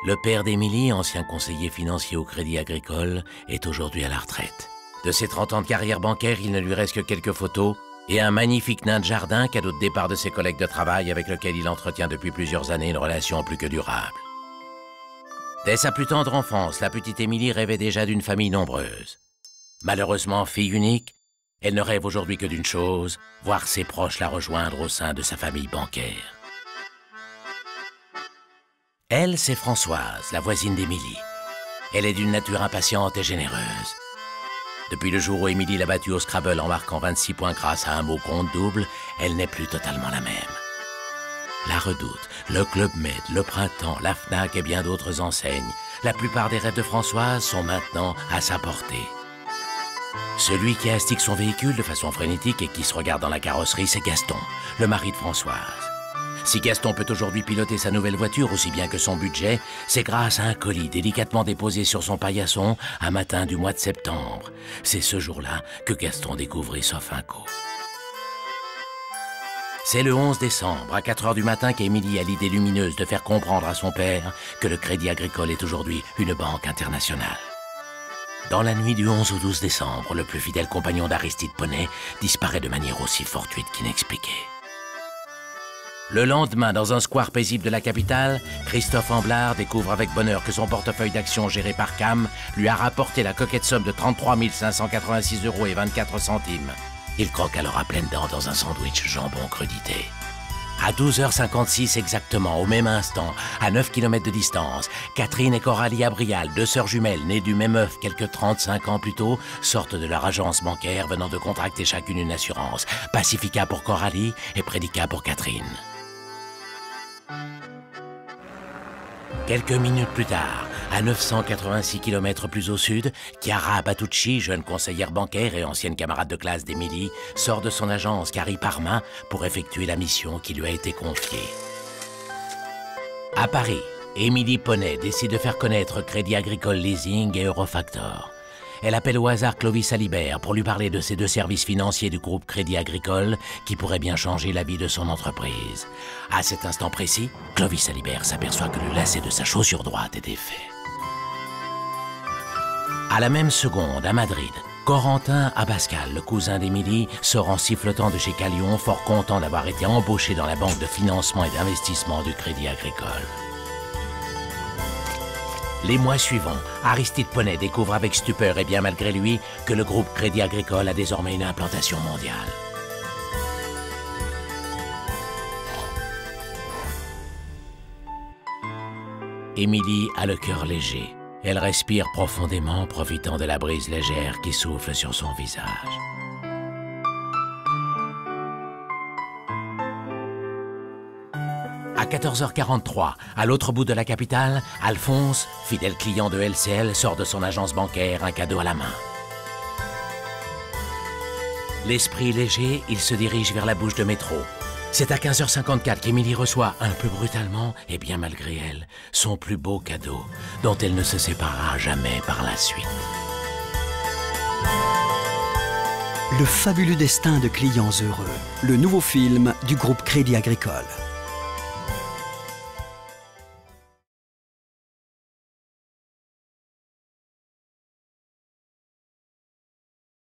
Le père d'Émilie, ancien conseiller financier au Crédit Agricole, est aujourd'hui à la retraite. De ses 30 ans de carrière bancaire, il ne lui reste que quelques photos et un magnifique nain de jardin, cadeau de départ de ses collègues de travail avec lequel il entretient depuis plusieurs années une relation plus que durable. Dès sa plus tendre enfance, la petite Émilie rêvait déjà d'une famille nombreuse. Malheureusement, fille unique, elle ne rêve aujourd'hui que d'une chose, voir ses proches la rejoindre au sein de sa famille bancaire. Elle, c'est Françoise, la voisine d'Émilie. Elle est d'une nature impatiente et généreuse. Depuis le jour où Émilie l'a battue au Scrabble en marquant 26 points grâce à un mot compte double, elle n'est plus totalement la même. La Redoute, le Club Med, le Printemps, la Fnac et bien d'autres enseignes, la plupart des rêves de Françoise sont maintenant à sa portée. Celui qui astique son véhicule de façon frénétique et qui se regarde dans la carrosserie, c'est Gaston, le mari de Françoise. Si Gaston peut aujourd'hui piloter sa nouvelle voiture aussi bien que son budget, c'est grâce à un colis délicatement déposé sur son paillasson un matin du mois de septembre. C'est ce jour-là que Gaston découvrit Sofinco. C'est le 11 décembre, à 4 h du matin, qu'Émilie a l'idée lumineuse de faire comprendre à son père que le Crédit Agricole est aujourd'hui une banque internationale. Dans la nuit du 11 au 12 décembre, le plus fidèle compagnon d'Aristide Poney disparaît de manière aussi fortuite qu'inexpliquée. Le lendemain, dans un square paisible de la capitale, Christophe Amblard découvre avec bonheur que son portefeuille d'actions géré par Cam lui a rapporté la coquette somme de 33 586,24 €. Il croque alors à pleines dents dans un sandwich jambon crudité. À 12 h 56 exactement, au même instant, à 9 km de distance, Catherine et Coralie Abrial, deux sœurs jumelles nées du même œuf quelques 35 ans plus tôt, sortent de leur agence bancaire venant de contracter chacune une assurance. Pacifica pour Coralie et Prédica pour Catherine. Quelques minutes plus tard, à 986 km plus au sud, Chiara Batucci, jeune conseillère bancaire et ancienne camarade de classe d'Émilie, sort de son agence Carrie Parma pour effectuer la mission qui lui a été confiée. À Paris, Émilie Poney décide de faire connaître Crédit Agricole Leasing et Eurofactor. Elle appelle au hasard Clovis Salibert pour lui parler de ces deux services financiers du groupe Crédit Agricole qui pourraient bien changer la vie de son entreprise. À cet instant précis, Clovis Salibert s'aperçoit que le lacet de sa chaussure droite est défait. À la même seconde, à Madrid, Corentin Abascal, le cousin d'Émilie, sort en sifflotant de chez Calion, fort content d'avoir été embauché dans la banque de financement et d'investissement du Crédit Agricole. Les mois suivants, Aristide Poney découvre avec stupeur et bien malgré lui que le groupe Crédit Agricole a désormais une implantation mondiale. Émilie a le cœur léger. Elle respire profondément, profitant de la brise légère qui souffle sur son visage. À 14 h 43, à l'autre bout de la capitale, Alphonse, fidèle client de LCL, sort de son agence bancaire, un cadeau à la main. L'esprit léger, il se dirige vers la bouche de métro. C'est à 15 h 54 qu'Émilie reçoit, un peu brutalement, et bien malgré elle, son plus beau cadeau, dont elle ne se séparera jamais par la suite. Le fabuleux destin de clients heureux, le nouveau film du groupe Crédit Agricole.